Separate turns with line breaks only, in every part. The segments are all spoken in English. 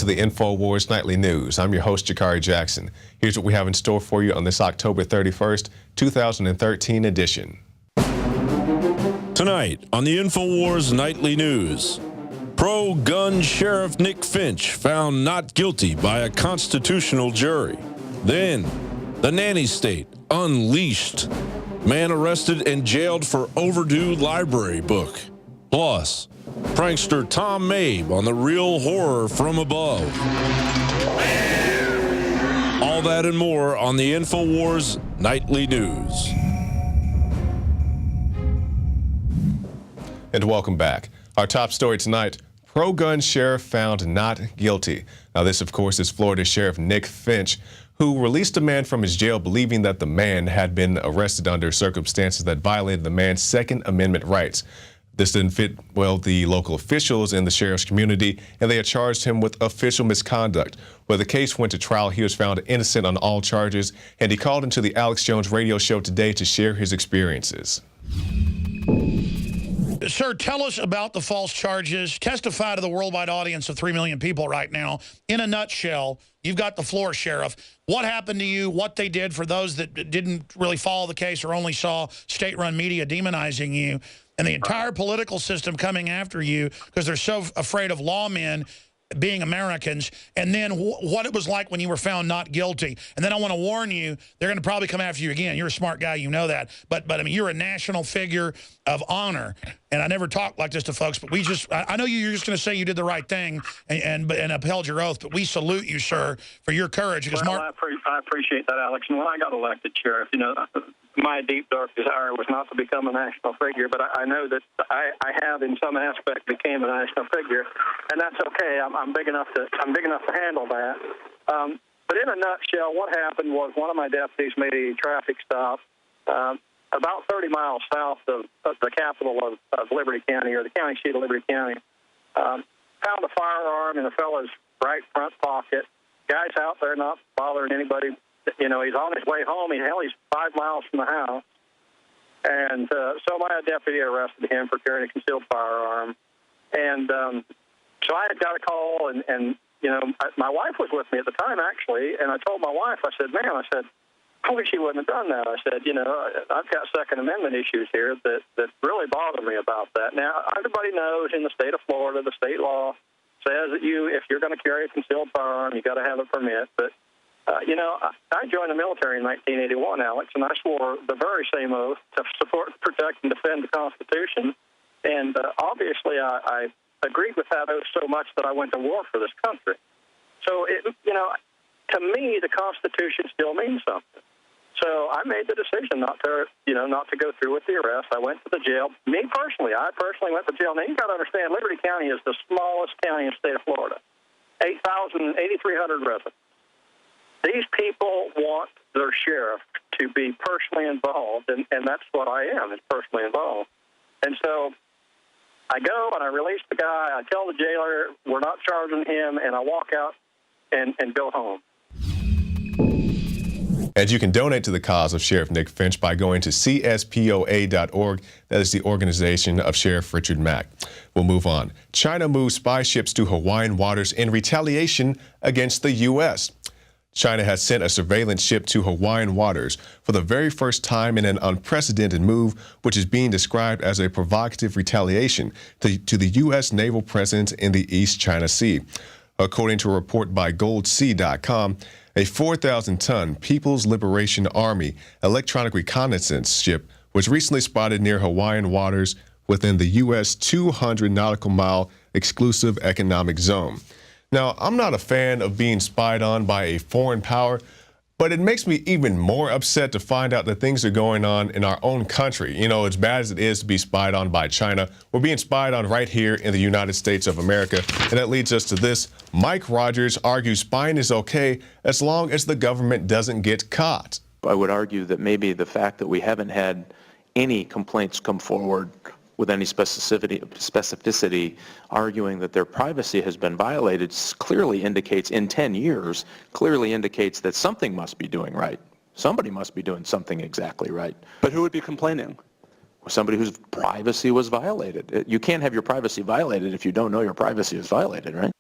to the Infowars Nightly News. I'm your host, Jakari Jackson. Here's what we have in store for you on this October 31st, 2013 edition.
Tonight on the Infowars Nightly News, pro-gun Sheriff Nick Finch found not guilty by a constitutional jury. Then, the nanny state unleashed. Man arrested and jailed for overdue library book. Plus, prankster Tom Mabe on the real horror from above. All that and more on the Infowars Nightly News.
And welcome back. Our top story tonight, pro-gun sheriff found not guilty. Now this, of course, is Florida Sheriff Nick Finch, who released a man from his jail believing that the man had been arrested under circumstances that violated the man's Second Amendment rights. This didn't fit, well, the local officials in the sheriff's community, and they had charged him with official misconduct. When the case went to trial, he was found innocent on all charges, and he called into the Alex Jones radio show today to share his experiences.
Sir, tell us about the false charges. Testify to the worldwide audience of 3 million people right now. In a nutshell, you've got the floor sheriff. What happened to you, what they did for those that didn't really follow the case or only saw state-run media demonizing you, and the entire political system coming after you because they're so afraid of lawmen being Americans, and then what it was like when you were found not guilty. And then I want to warn you, they're going to probably come after you again. You're a smart guy, you know that. But I mean, you're a national figure of honor. And I never talk like this to folks, but we just, I know you're just going to say you did the right thing and upheld your oath, but we salute you, sir, for your courage. Because
well, I appreciate that, Alex. And when I got elected sheriff, you know, my deep, dark desire was not to become a national figure, but I know that I have, in some aspect, became a national figure, and that's okay. I'm big enough to handle that. But in a nutshell, what happened was one of my deputies made a traffic stop about 30 miles south of the capital of Liberty County, or the county seat of Liberty County. Found a firearm in a fellow's right front pocket. Guy's out there not bothering anybody. You know, he's on his way home. He's 5 miles from the house. And so my deputy arrested him for carrying a concealed firearm. And so I had got a call, and you know, my wife was with me at the time, actually, and I told my wife, I said, I wish he wouldn't have done that. I said, you know, I've got Second Amendment issues here that really bother me about that. Now, everybody knows in the state of Florida, the state law says that if you're going to carry a concealed firearm, you got to have a permit. But you know, I joined the military in 1981, Alex, and I swore the very same oath to support, protect, and defend the Constitution. And obviously, I agreed with that oath so much that I went to war for this country. So, you know, to me, the Constitution still means something. So I made the decision not to go through with the arrest. I went to the jail. I personally went to jail. Now, you got to understand, Liberty County is the smallest county in the state of Florida, 8,300 residents. These people want their sheriff to be personally involved, and that's what I am, is personally involved. And so I go and I release the guy. I tell the jailer we're not charging him, and I walk out and go home.
And you can donate to the cause of Sheriff Nick Finch by going to cspoa.org. That is the organization of Sheriff Richard Mack. We'll move on. China moves spy ships to Hawaiian waters in retaliation against the U.S. China has sent a surveillance ship to Hawaiian waters for the very first time in an unprecedented move, which is being described as a provocative retaliation to the U.S. naval presence in the East China Sea. According to a report by goldsea.com, a 4,000-ton People's Liberation Army electronic reconnaissance ship was recently spotted near Hawaiian waters within the U.S. 200 nautical mile exclusive economic zone. Now, I'm not a fan of being spied on by a foreign power, but it makes me even more upset to find out that things are going on in our own country. You know, as bad as it is to be spied on by China, we're being spied on right here in the United States of America. And that leads us to this. Mike Rogers argues spying is okay as long as the government doesn't get caught.
I would argue that maybe the fact that we haven't had any complaints come forward with any specificity arguing that their privacy has been violated clearly indicates, in 10 years, clearly indicates that something must be doing right. Somebody must be doing something exactly right.
But who would be complaining?
Somebody whose privacy was violated. You can't have your privacy violated if you don't know your privacy is violated, right?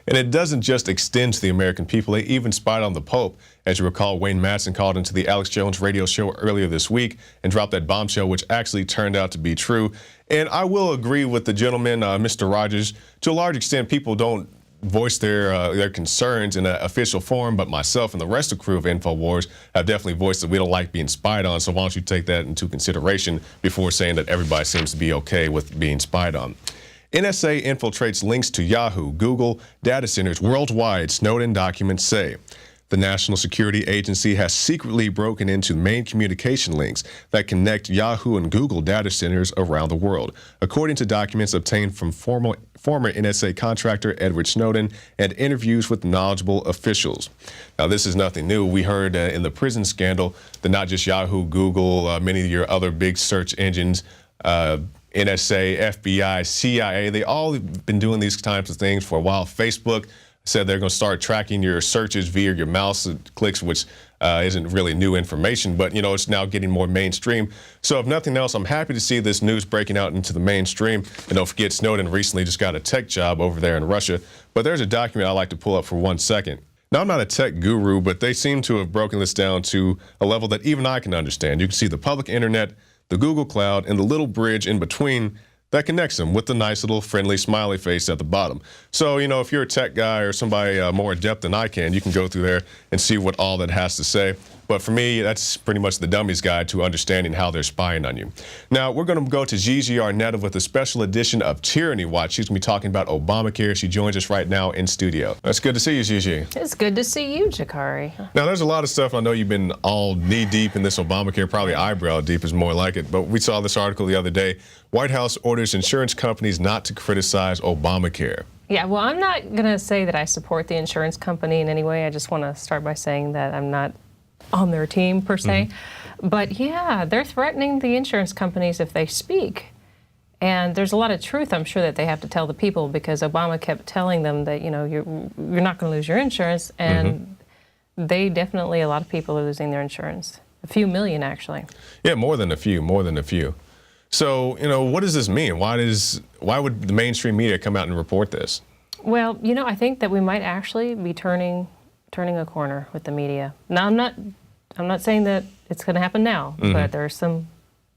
And it doesn't just extend to the American people. They even spied on the Pope. As you recall, Wayne Madsen called into the Alex Jones radio show earlier this week and dropped that bombshell, which actually turned out to be true. And I will agree with the gentleman, Mr. Rogers. To a large extent, people don't voice their concerns in an official forum, but myself and the rest of the crew of Infowars have definitely voiced that we don't like being spied on. So why don't you take that into consideration before saying that everybody seems to be okay with being spied on. NSA infiltrates links to Yahoo, Google, data centers worldwide, Snowden documents say. The National Security Agency has secretly broken into main communication links that connect Yahoo and Google data centers around the world, according to documents obtained from former NSA contractor Edward Snowden and interviews with knowledgeable officials. Now, this is nothing new. We heard in the prison scandal that not just Yahoo, Google, many of your other big search engines, NSA, FBI, CIA, they all have been doing these types of things for a while. Facebook said they're going to start tracking your searches via your mouse clicks, which isn't really new information, but, you know, it's now getting more mainstream. So if nothing else, I'm happy to see this news breaking out into the mainstream. And don't forget, Snowden recently just got a tech job over there in Russia. But there's a document I'd like to pull up for 1 second. Now, I'm not a tech guru, but they seem to have broken this down to a level that even I can understand. You can see the public internet, the Google Cloud, and the little bridge in between that connects them with the nice little friendly smiley face at the bottom. So, you know, if you're a tech guy or somebody more adept than I can, you can go through there and see what all that has to say. But for me, that's pretty much the dummy's guide to understanding how they're spying on you. Now, we're going to go to Gigi Arnetta with a special edition of Tyranny Watch. She's going to be talking about Obamacare. She joins us right now in studio. It's good to see you, Gigi.
It's good to see you, Jakari.
Now, there's a lot of stuff. I know you've been all knee-deep in this Obamacare, probably eyebrow-deep is more like it. But we saw this article the other day. White House orders insurance companies not to criticize Obamacare.
Yeah, well, I'm not going to say that I support the insurance company in any way. I just want to start by saying that I'm not on their team, per se. But yeah, they're threatening the insurance companies if they speak. And there's a lot of truth, I'm sure, that they have to tell the people, because Obama kept telling them that, you know, you're not going to lose your insurance. And they definitely, a lot of people are losing their insurance. A few million, actually. Yeah,
more than a few. So, you know, what does this mean? Why would the mainstream media come out and report this?
Well, you know, I think that we might actually be turning a corner with the media. Now, I'm not saying that it's going to happen now, but there's some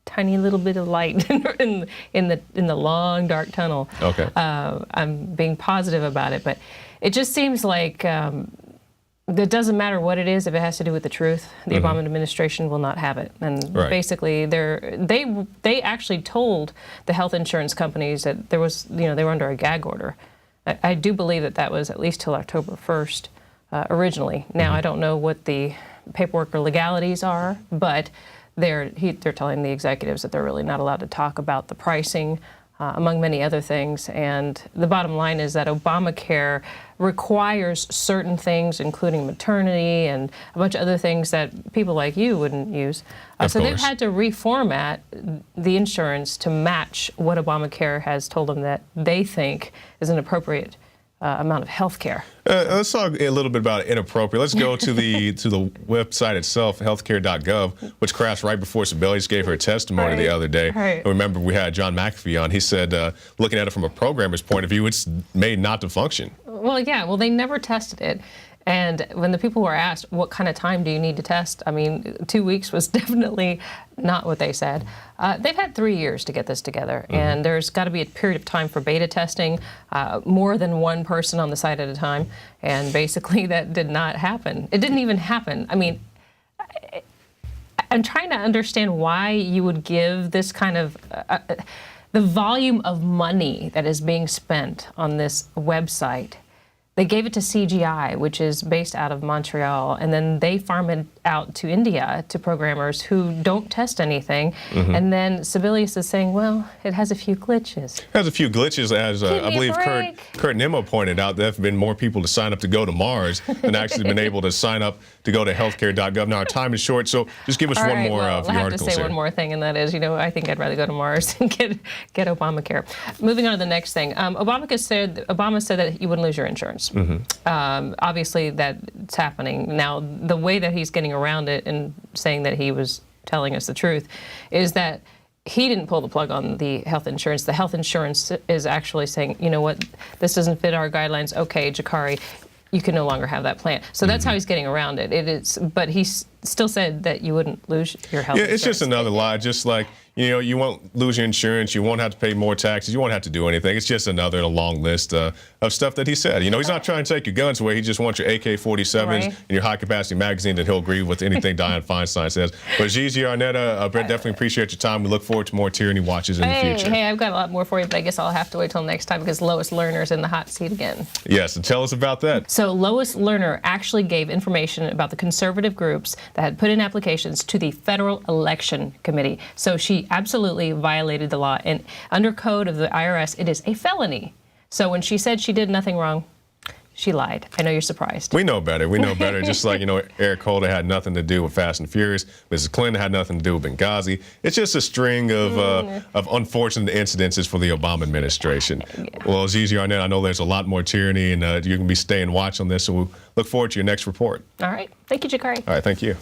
tiny little bit of light in the long dark tunnel.
Okay.
I'm being positive about it, but it just seems like it doesn't matter what it is if it has to do with the truth. The Obama administration will not have it, and basically they actually told the health insurance companies that there was, you know, they were under a gag order. I do believe that was at least till October 1st. Originally. Now, I don't know what the paperwork or legalities are, but they're telling the executives that they're really not allowed to talk about the pricing, among many other things. And the bottom line is that Obamacare requires certain things, including maternity and a bunch of other things that people like you wouldn't use. So they've had to reformat the insurance to match what Obamacare has told them that they think is an appropriate amount of health care.
Let's talk a little bit about inappropriate. Let's go to the website itself, healthcare.gov, which crashed right before Sebelius gave her testimony the other day. And remember, we had John McAfee on. He said, looking at it from a programmer's point of view, it's made not to function.
Well, yeah. Well, they never tested it. And when the people were asked, what kind of time do you need to test? I mean, 2 weeks was definitely not what they said. They've had 3 years to get this together, and there's got to be a period of time for beta testing, more than one person on the site at a time, and basically that did not happen. It didn't even happen. I mean, I'm trying to understand why you would give this kind of, the volume of money that is being spent on this website. They gave it to CGI, which is based out of Montreal, and then they farm it out to India to programmers who don't test anything. And then Sebelius is saying, well, it has a few glitches. It
has a few glitches, as I believe Kurt Nimmo pointed out. There have been more people to sign up to go to Mars than actually been able to sign up to go to healthcare.gov. Now, our time is short, so just give us one more of the articles.
I have to say one more thing, and that is, you know, I think I'd rather go to Mars and get Obamacare. Moving on to the next thing. Obama said that you wouldn't lose your insurance. Obviously, that's happening. Now, the way that he's getting around it and saying that he was telling us the truth is that he didn't pull the plug on the health insurance. The health insurance is actually saying, you know what, this doesn't fit our guidelines. Okay, Jakari, you can no longer have that plan. So that's how he's getting around it. But he still said that you wouldn't lose your health insurance.
It's just another lie. Just like, you know, you won't lose your insurance, you won't have to pay more taxes, you won't have to do anything. It's just another long list of stuff that he said. You know, he's not trying to take your guns away. He just wants your AK-47s and your high-capacity magazine, and he'll agree with anything Dianne Feinstein says. But Gigi Arnetta, Brett, definitely appreciate your time. We look forward to more Tyranny Watches in the future.
Hey, I've got a lot more for you, but I guess I'll have to wait till next time because Lois Lerner's in the hot seat again.
Yes, and tell us about that.
So Lois Lerner actually gave information about the conservative groups that had put in applications to the Federal Election Committee. So she absolutely violated the law. And under code of the IRS, it is a felony. So when she said she did nothing wrong, she lied. I know you're surprised.
We know better. We know better. Just like, you know, Eric Holder had nothing to do with Fast and Furious. Mrs. Clinton had nothing to do with Benghazi. It's just a string of unfortunate incidences for the Obama administration. Yeah. Well, Gigi Arnett, I know there's a lot more tyranny, and you can be staying watch on this, so we'll look forward to your next report.
All right. Thank you, Jakari.
All right. Thank you.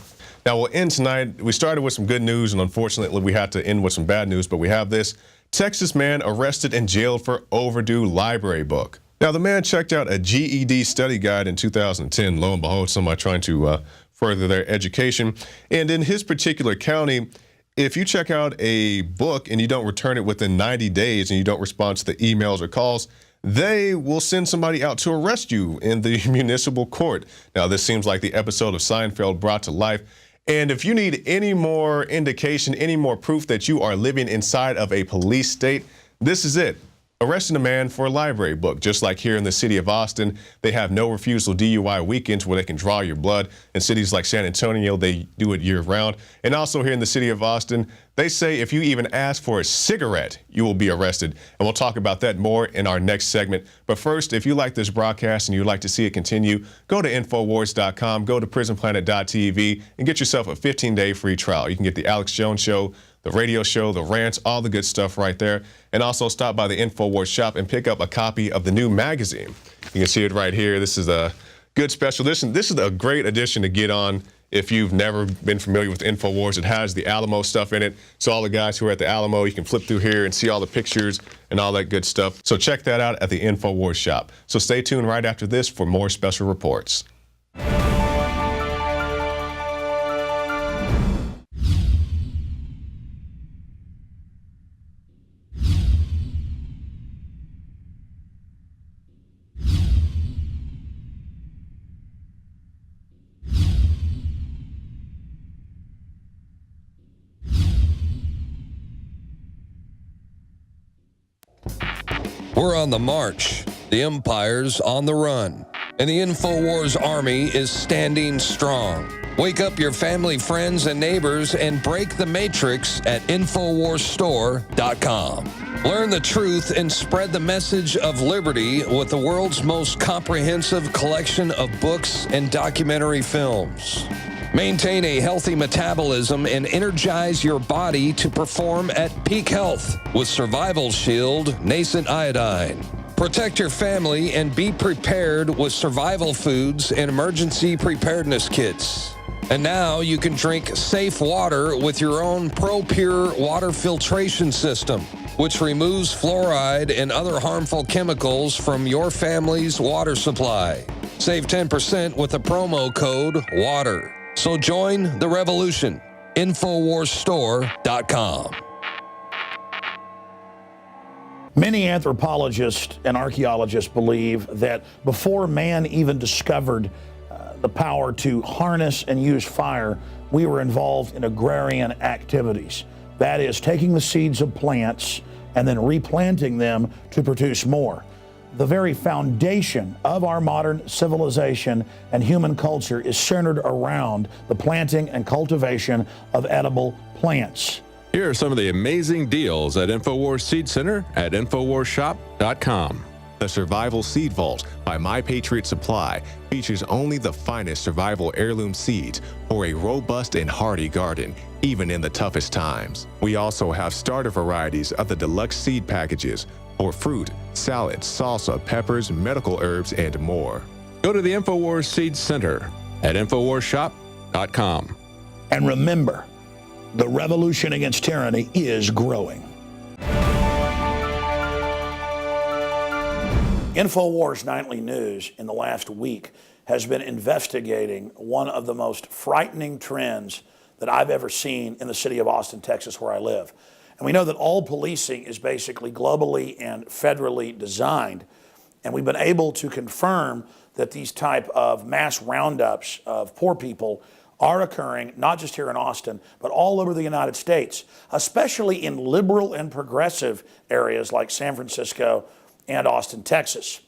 Now, we'll end tonight. We started with some good news, and unfortunately, we had to end with some bad news, but we have this. Texas man arrested and jailed for overdue library book. Now, the man checked out a GED study guide in 2010. Lo and behold, somebody trying to further their education. And in his particular county, if you check out a book and you don't return it within 90 days and you don't respond to the emails or calls, they will send somebody out to arrest you in the municipal court. Now, this seems like the episode of Seinfeld brought to life. And if you need any more indication, any more proof that you are living inside of a police state, this is it. Arresting a man for a library book. Just like here in the city of Austin, they have no refusal DUI weekends where they can draw your blood. In cities like San Antonio, they do it year round. And also here in the city of Austin, they say if you even ask for a cigarette, you will be arrested. And we'll talk about that more in our next segment. But first, if you like this broadcast and you'd like to see it continue, go to Infowars.com, go to PrisonPlanet.tv, and get yourself a 15-day free trial. You can get the Alex Jones Show, the radio show, the rants, all the good stuff right there. And also stop by the Infowars shop and pick up a copy of the new magazine. You can see it right here. This is a good special edition. This is a great edition to get on if you've never been familiar with Infowars. It has the Alamo stuff in it. So all the guys who are at the Alamo, you can flip through here and see all the pictures and all that good stuff. So check that out at the Infowars shop. So stay tuned right after this for more special reports.
We're on the march. The empire's on the run. And the Infowars army is standing strong. Wake up your family, friends, and neighbors and break the matrix at InfowarsStore.com. Learn the truth and spread the message of liberty with the world's most comprehensive collection of books and documentary films. Maintain a healthy metabolism and energize your body to perform at peak health with Survival Shield Nascent Iodine. Protect your family and be prepared with survival foods and emergency preparedness kits. And now you can drink safe water with your own ProPure water filtration system, which removes fluoride and other harmful chemicals from your family's water supply. Save 10% with the promo code WATER. So join the revolution. InfowarsStore.com.
Many anthropologists and archaeologists believe that before man even discovered the power to harness and use fire, we were involved in agrarian activities. That is, taking the seeds of plants and then replanting them to produce more. The very foundation of our modern civilization and human culture is centered around the planting and cultivation of edible plants.
Here are some of the amazing deals at Infowars Seed Center at InfowarsShop.com.
The Survival Seed Vault by My Patriot Supply features only the finest survival heirloom seeds for a robust and hardy garden, even in the toughest times. We also have starter varieties of the deluxe seed packages for fruit, salad, salsa, peppers, medical herbs, and more.
Go to the Infowars Seed Center at InfowarsShop.com.
And remember, The revolution against tyranny is growing. Infowars Nightly News in the last week has been investigating one of the most frightening trends that I've ever seen in the city of Austin, Texas, where I live. And we know that all policing is basically globally and federally designed. And we've been able to confirm that these type of mass roundups of poor people are occurring, not just here in Austin, but all over the United States, especially in liberal and progressive areas like San Francisco and Austin, Texas.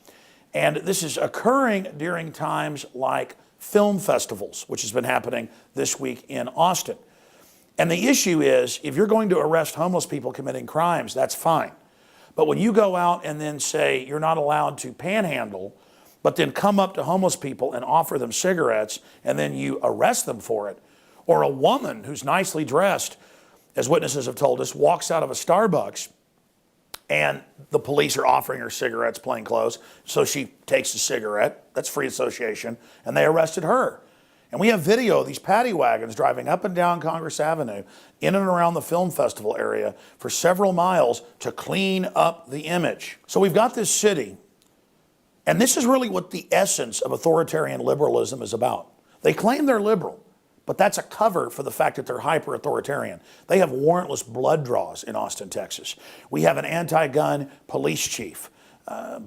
And this is occurring during times like film festivals, which has been happening this week in Austin. And the issue is, if you're going to arrest homeless people committing crimes, that's fine. But when you go out and then say you're not allowed to panhandle, but then come up to homeless people and offer them cigarettes, and then you arrest them for it, or a woman who's nicely dressed, as witnesses have told us, walks out of a Starbucks and the police are offering her cigarettes, plain clothes, so she takes a cigarette, that's free association, and they arrested her. And we have video of these paddy wagons driving up and down Congress Avenue in and around the film festival area for several miles to clean up the image. So we've got this city, and this is really what the essence of authoritarian liberalism is about. They claim they're liberal, but that's a cover for the fact that they're hyper-authoritarian. They have warrantless blood draws in Austin, Texas. We have an anti-gun police chief,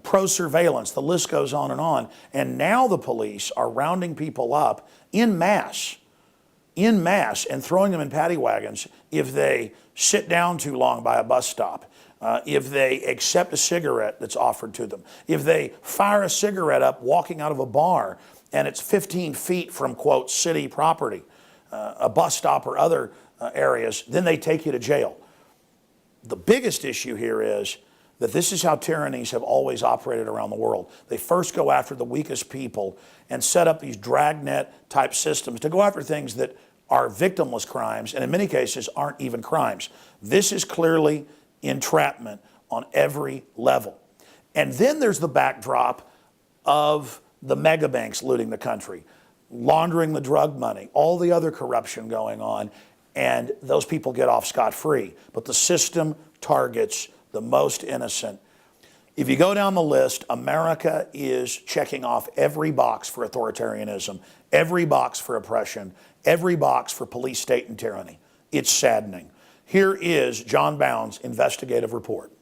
pro-surveillance, the list goes on. And now the police are rounding people up en masse, and throwing them in paddy wagons if they sit down too long by a bus stop, if they accept a cigarette that's offered to them, if they fire a cigarette up walking out of a bar and it's 15 feet from, quote, city property, a bus stop or other areas, then they take you to jail. The biggest issue here is that this is how tyrannies have always operated around the world. They first go after the weakest people and set up these dragnet type systems to go after things that are victimless crimes, and in many cases aren't even crimes. This is clearly entrapment on every level. And then there's the backdrop of the mega banks looting the country, laundering the drug money, all the other corruption going on, and those people get off scot-free. But the system targets the most innocent. If you go down the list, America is checking off every box for authoritarianism, every box for oppression, every box for police state and tyranny. It's saddening. Here is John Bound's investigative report.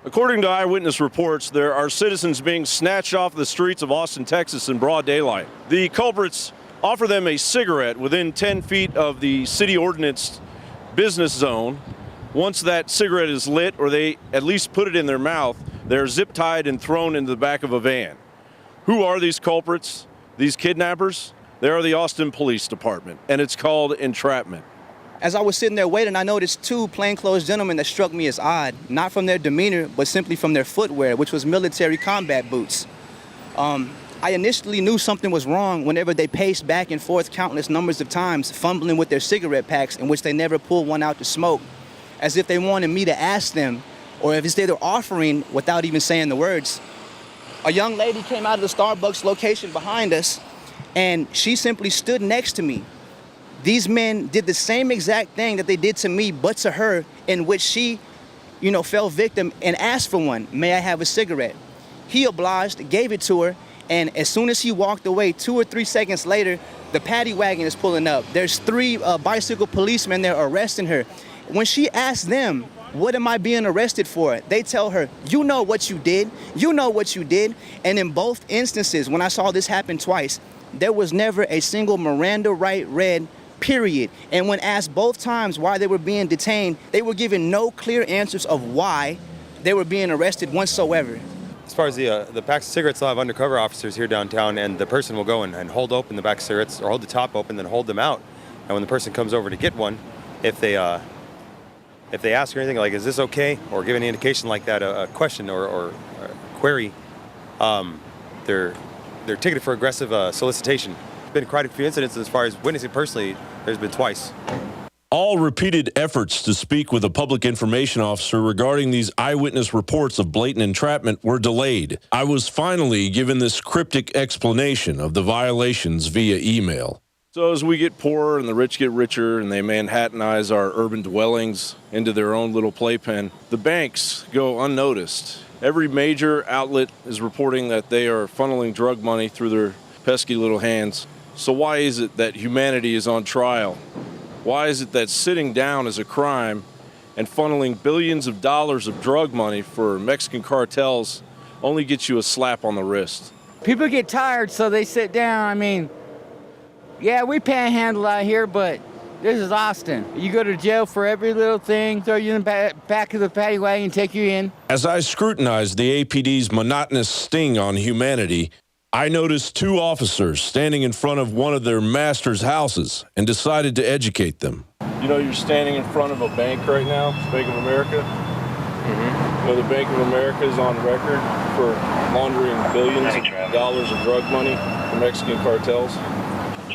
According to eyewitness reports, there are citizens being snatched off the streets of Austin, Texas in broad daylight. The culprits offer them a cigarette within 10 feet of the city ordinance business zone. Once that cigarette is lit, or they at least put it in their mouth, they're zip-tied and thrown into the back of a van. Who are these culprits, these kidnappers? They are the Austin Police Department, and it's called entrapment.
As I was sitting there waiting, I noticed two plainclothes gentlemen that struck me as odd, not from their demeanor, but simply from their footwear, which was military combat boots. I initially knew something was wrong whenever they paced back and forth countless numbers of times, fumbling with their cigarette packs in which they never pulled one out to smoke, as if they wanted me to ask them, or if instead they're offering without even saying the words. A young lady came out of the Starbucks location behind us, and she simply stood next to me. These men did the same exact thing that they did to me, but to her, in which she, fell victim and asked for one. May I have a cigarette? He obliged, gave it to her, and as soon as he walked away, 2 or 3 seconds later, the paddy wagon is pulling up. There's 3 bicycle policemen there arresting her. When she asked them, what am I being arrested for? They tell her, you know what you did. You know what you did. And in both instances, when I saw this happen twice, there was never a single Miranda right read, period. And when asked both times why they were being detained, they were given no clear answers of why they were being arrested whatsoever.
As far as the packs of cigarettes, they'll have undercover officers here downtown, and the person will go and hold open the back of cigarettes, or hold the top open, then hold them out. And when the person comes over to get one, if they ask her anything like, is this okay, or give any indication like that, a question or a query, they're ticketed for aggressive solicitation. There's been quite a few incidents. As far as witnessing personally, there's been twice.
All repeated efforts to speak with a public information officer regarding these eyewitness reports of blatant entrapment were delayed. I was finally given this cryptic explanation of the violations via email.
So as we get poorer and the rich get richer and they Manhattanize our urban dwellings into their own little playpen, the banks go unnoticed. Every major outlet is reporting that they are funneling drug money through their pesky little hands. So why is it that humanity is on trial? Why is it that sitting down is a crime and funneling billions of dollars of drug money for Mexican cartels only gets you a slap on the wrist?
People get tired, so they sit down. I mean, yeah, we panhandle out here, but this is Austin. You go to jail for every little thing, throw you in the back of the paddy wagon, take you in.
As I scrutinized the APD's monotonous sting on humanity, I noticed two officers standing in front of one of their master's houses and decided to educate them.
You know, you're standing in front of a bank right now, Bank of America. You know, the Bank of America is on record for laundering billions of dollars of drug money for Mexican cartels.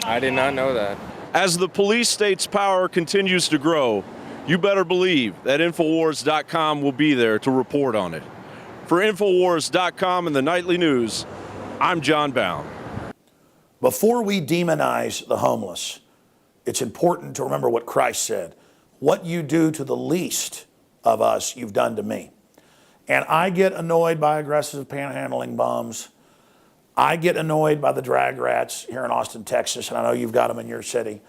I did not know that.
As the police state's power continues to grow, you better believe that Infowars.com will be there to report on it. For Infowars.com and the Nightly News, I'm John Bound.
Before we demonize the homeless, it's important to remember what Christ said. What you do to the least of us, you've done to me. And I get annoyed by aggressive panhandling bums. I get annoyed by the drag rats here in Austin, Texas, and I know you've got them in your city.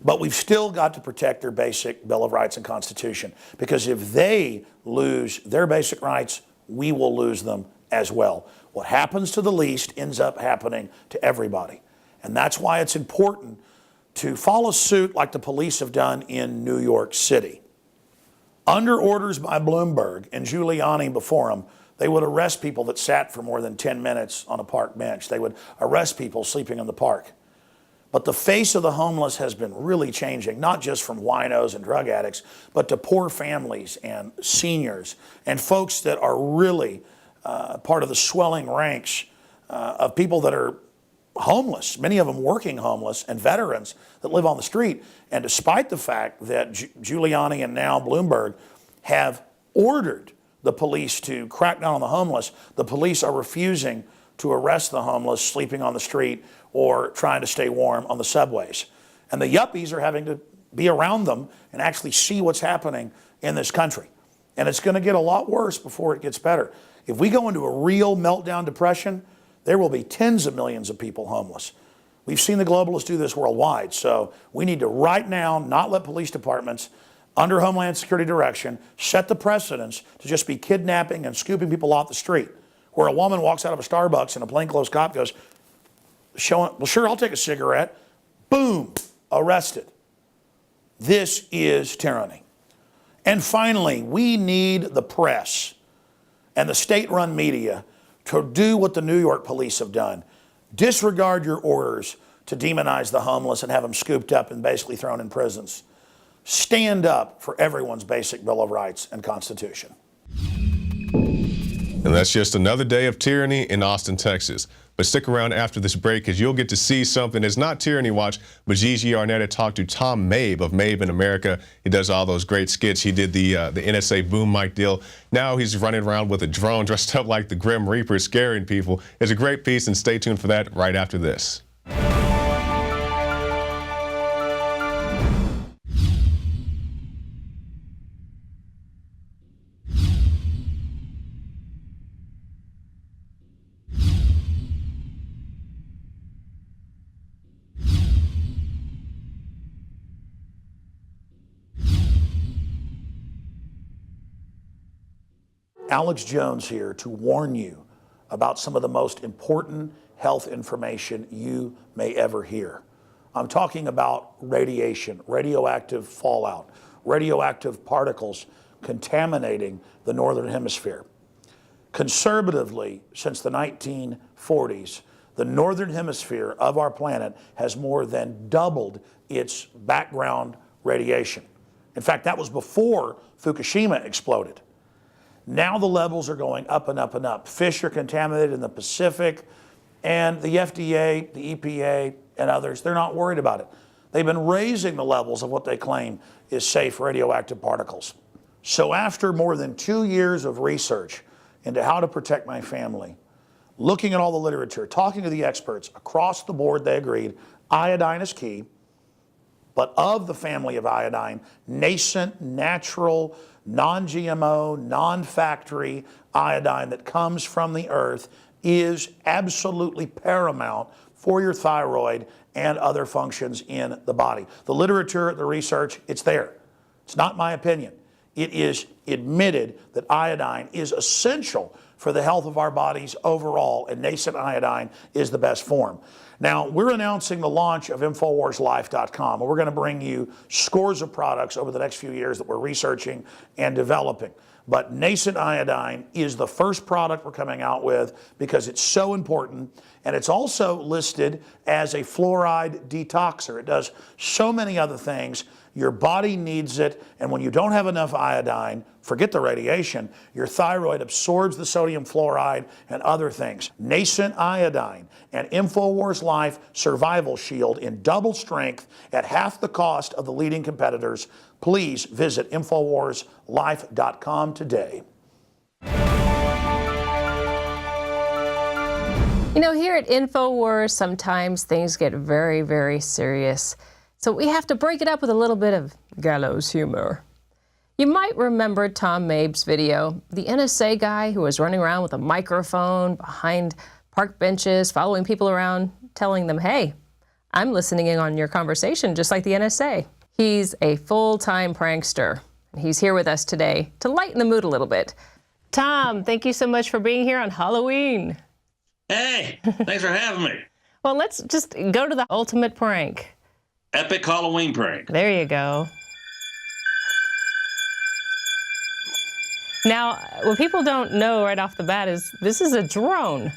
But we've still got to protect their basic Bill of Rights and Constitution, because if they lose their basic rights, we will lose them as well. What happens to the least ends up happening to everybody. And that's why it's important to follow suit like the police have done in New York City. Under orders by Bloomberg and Giuliani before him, they would arrest people that sat for more than 10 minutes on a park bench. They would arrest people sleeping in the park. But the face of the homeless has been really changing, not just from winos and drug addicts, but to poor families and seniors and folks that are really part of the swelling ranks of people that are homeless, many of them working homeless, and veterans that live on the street. And despite the fact that Giuliani and now Bloomberg have ordered the police to crack down on the homeless, the police are refusing to arrest the homeless sleeping on the street or trying to stay warm on the subways. And the yuppies are having to be around them and actually see what's happening in this country. And it's going to get a lot worse before it gets better. If we go into a real meltdown depression, there will be tens of millions of people homeless. We've seen the globalists do this worldwide, so we need to right now not let police departments under Homeland Security direction set the precedence to just be kidnapping and scooping people off the street, where a woman walks out of a Starbucks and a plainclothes cop goes, well, sure, I'll take a cigarette. Boom, arrested. This is tyranny. And finally, we need the press and the state-run media to do what the New York police have done. Disregard your orders to demonize the homeless and have them scooped up and basically thrown in prisons. Stand up for everyone's basic Bill of Rights and Constitution.
And that's just another day of tyranny in Austin, Texas. But stick around after this break, because you'll get to see something that's not Tyranny Watch, but Gigi Arnett had talked to Tom Mabe of Mabe in America. He does all those great skits. He did the NSA boom mic deal. Now he's running around with a drone dressed up like the Grim Reaper, scaring people. It's a great piece, and stay tuned for that right after this.
Alex Jones here to warn you about some of the most important health information you may ever hear. I'm talking about radiation, radioactive fallout, radioactive particles contaminating the Northern Hemisphere. Conservatively, since the 1940s, the Northern Hemisphere of our planet has more than doubled its background radiation. In fact, that was before Fukushima exploded. Now the levels are going up and up and up. Fish are contaminated in the Pacific, and the FDA, the EPA, and others, they're not worried about it. They've been raising the levels of what they claim is safe radioactive particles. So after more than 2 years of research into how to protect my family, looking at all the literature, talking to the experts, across the board they agreed, Iodine is key, but of the family of iodine, nascent, natural, non-GMO, non-factory iodine that comes from the earth is absolutely paramount for your thyroid and other functions in the body. The literature, the research, it's there. It's not my opinion. It is admitted that iodine is essential for the health of our bodies overall, and nascent iodine is the best form. Now, we're announcing the launch of InfoWarsLife.com, and we're going to bring you scores of products over the next few years that we're researching and developing. But nascent iodine is the first product we're coming out with because it's so important, and it's also listed as a fluoride detoxer. It does so many other things. Your body needs it, and when you don't have enough iodine, forget the radiation, your thyroid absorbs the sodium fluoride and other things. Nascent iodine and InfoWars Life Survival Shield in double strength at half the cost of the leading competitors. Please visit InfoWarsLife.com today.
You know, here at Infowars, sometimes things get very, very serious. So we have to break it up with a little bit of gallows humor. You might remember Tom Mabe's video, the NSA guy who was running around with a microphone behind park benches, following people around, telling them, hey, I'm listening in on your conversation, just like the NSA. He's a full-time prankster. He's here with us today to lighten the mood a little bit. Tom, thank you so much for being here on Halloween.
Hey, thanks for having me.
Well, let's just go to the ultimate prank.
Epic Halloween prank.
There you go. Now, what people don't know right off the bat is this is a drone.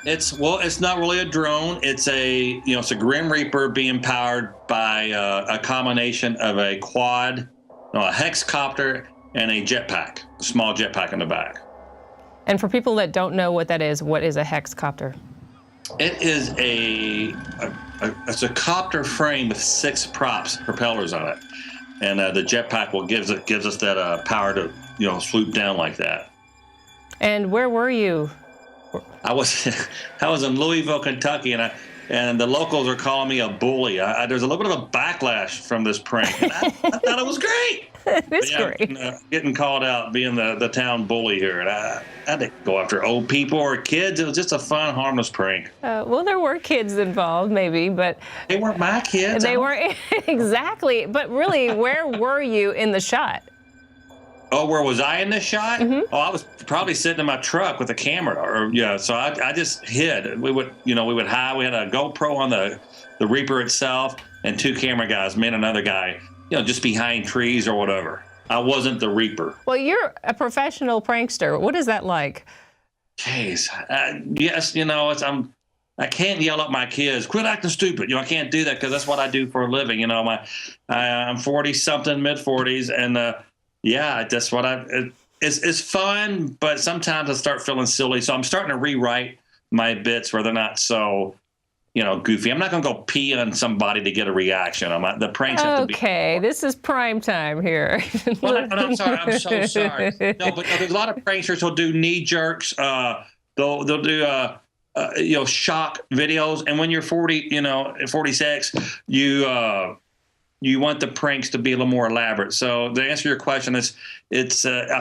It's not really a drone. It's it's a Grim Reaper being powered by a combination of a quad, a hexcopter, and a jetpack, a small jetpack in the back.
And for people that don't know what that is, what is a hexcopter?
It is it's a copter frame with 6 propellers on it, and the jetpack gives us that power to swoop down like that.
And where were you?
I was in Louisville, Kentucky, and the locals are calling me a bully. There's a little bit of a backlash from this prank. And I thought it was great.
It's great.
Getting called out, being the town bully here, and I didn't go after old people or kids. It was just a fun, harmless prank.
Well, there were kids involved, maybe, but
they weren't my kids.
They weren't exactly. But really, where were you in the shot?
Oh, where was I in this shot?
Mm-hmm.
Oh, I was probably sitting in my truck with a camera, so I just hid. We would hide. We had a GoPro on the Reaper itself, and 2 camera guys, me and another guy, just behind trees or whatever. I wasn't the Reaper.
Well, you're a professional prankster. What is that like?
Jeez, yes, I can't yell at my kids, quit acting stupid. I can't do that because that's what I do for a living. I'm 40-something, mid-40s, and yeah, that's what it's fun, but sometimes I start feeling silly. So I'm starting to rewrite my bits where they're not so, goofy. I'm not going to go pee on somebody to get a reaction. The pranks have to be.
Okay, this is prime time here.
Well, I'm sorry. I'm so sorry. No, but there's a lot of pranksters who'll do knee jerks. They'll do shock videos. And when you're 46, you want the pranks to be a little more elaborate. So to answer your question, I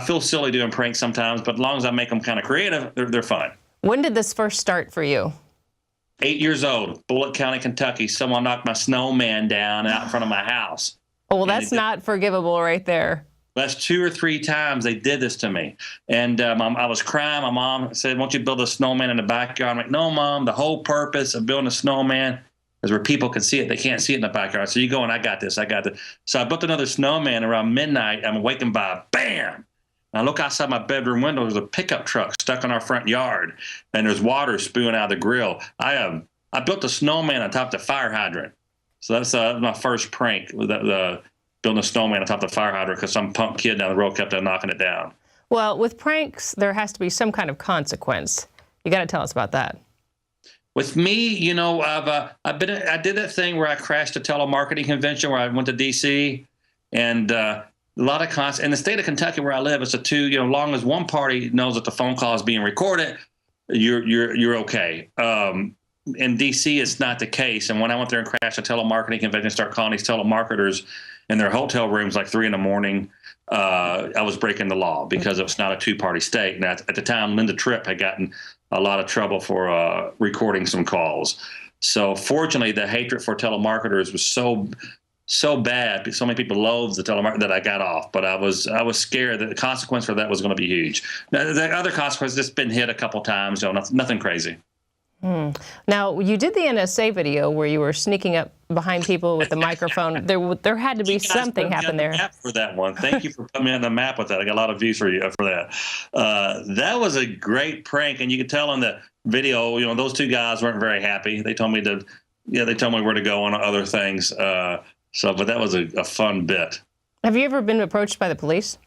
feel silly doing pranks sometimes, but as long as I make them kind of creative, they're fun.
When did this first start for you?
8 years old, Bullitt County, Kentucky. Someone knocked my snowman down out in front of my house.
Oh, well, that's not forgivable right there.
That's 2 or 3 times they did this to me. And I was crying. My mom said, won't you build a snowman in the backyard? I'm like, no, Mom, the whole purpose of building a snowman is where people can see it. They can't see it in the backyard. So you go and I got this. So I built another snowman around midnight. I'm awakened by a bam. And I look outside my bedroom window. There's a pickup truck stuck in our front yard, and there's water spewing out of the grill. I built a snowman on top of the fire hydrant. So that's my first prank, building a snowman on top of the fire hydrant because some punk kid down the road kept on knocking it down.
Well, with pranks, there has to be some kind of consequence. You got to tell us about that.
With me, I did that thing where I crashed a telemarketing convention where I went to D.C. and a lot of in the state of Kentucky where I live, it's long as one party knows that the phone call is being recorded, you're okay. in D.C., it's not the case. And when I went there and crashed a telemarketing convention, start calling these telemarketers in their hotel rooms like 3 a.m, I was breaking the law because it's not a two-party state. And at the time, Linda Tripp had gotten a lot of trouble for recording some calls. So fortunately, the hatred for telemarketers was so bad. So many people loathed the telemarketer that I got off. But I was scared that the consequence for that was going to be huge. Now, the other consequence, just been hit a couple times, so nothing crazy.
Now, you did the NSA video where you were sneaking up behind people with the microphone. There had to be something happen there.
Map for that one. Thank you for putting me on the map with that. I got a lot of views for you for that. That was a great prank, and you could tell in the video, those two guys weren't very happy. They told me they told me where to go on other things. But that was a fun bit.
Have you ever been approached by the police?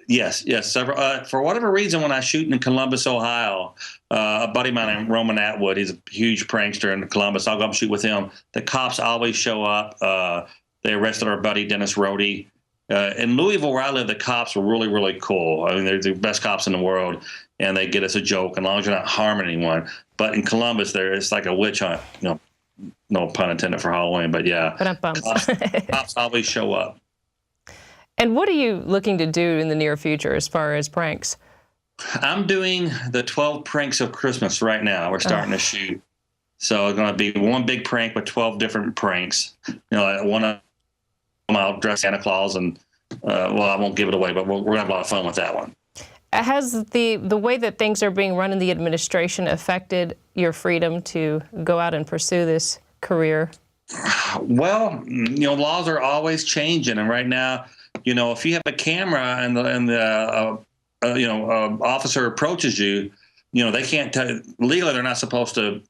Yes, several. For whatever reason, when I shoot in Columbus, Ohio, a buddy of mine named Roman Atwood, he's a huge prankster in Columbus. I'll go up and shoot with him. The cops always show up. They arrested our buddy, Dennis Rohde. In Louisville, where I live, the cops were really, really cool. I mean, they're the best cops in the world, and they get us a joke, as long as you're not harming anyone. But in Columbus, it's like a witch hunt. No pun intended for Halloween, but yeah. Cops always show up.
And what are you looking to do in the near future as far as pranks?
I'm doing the 12 pranks of Christmas right now. We're starting to shoot. So it's going to be one big prank with 12 different pranks. One of them I'll dress Santa Claus and, I won't give it away, but we're going to have a lot of fun with that one.
Has the way that things are being run in the administration affected your freedom to go out and pursue this career?
Well, laws are always changing. And right now, if you have a camera and the officer approaches you, they can't legally they're not supposed to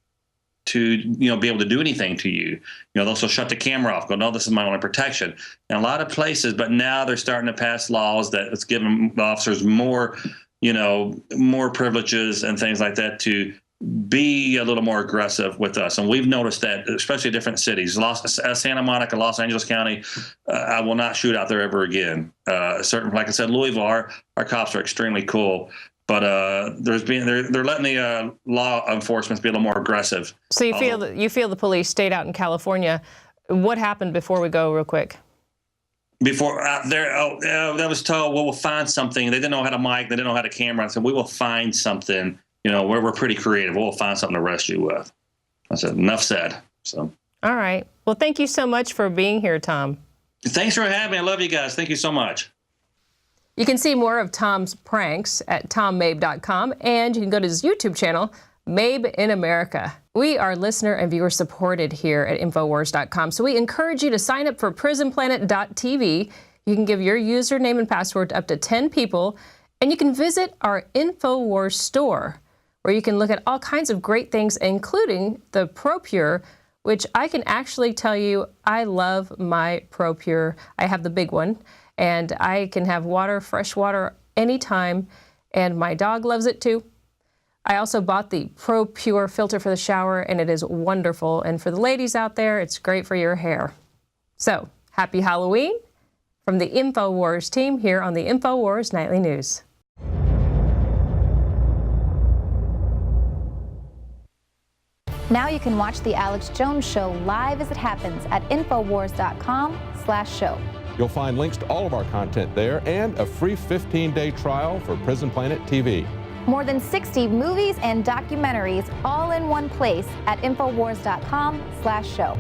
be able to do anything to you. They'll also shut the camera off. Go, no, this is my only protection. And a lot of places, but now they're starting to pass laws that it's giving the officers more privileges and things like that to be a little more aggressive with us. And we've noticed that, especially different cities, Santa Monica, Los Angeles County, I will not shoot out there ever again. Like I said, Louisville, our cops are extremely cool, but they're letting the law enforcement be a little more aggressive.
So you feel the police stayed out in California. What happened before we go real quick?
Before that was told, well, we'll find something. They didn't know how to mic. They didn't know how to camera. I said, we will find something. We're pretty creative. We'll find something to arrest you with. I said, enough said. So.
All right. Well, thank you so much for being here, Tom.
Thanks for having me. I love you guys. Thank you so much.
You can see more of Tom's pranks at tommabe.com, and you can go to his YouTube channel, Mabe in America. We are listener and viewer supported here at Infowars.com, so we encourage you to sign up for prisonplanet.tv. You can give your username and password to up to 10 people, and you can visit our Infowars store, where you can look at all kinds of great things, including the ProPure, which I can actually tell you I love my ProPure. I have the big one, and I can have water, fresh water, anytime, and my dog loves it too. I also bought the ProPure filter for the shower, and it is wonderful. And for the ladies out there, it's great for your hair. So, happy Halloween from the Infowars team here on the Infowars Nightly News.
Now you can watch The Alex Jones Show live as it happens at Infowars.com/show.
You'll find links to all of our content there and a free 15-day trial for Prison Planet TV.
More than 60 movies and documentaries all in one place at Infowars.com/show.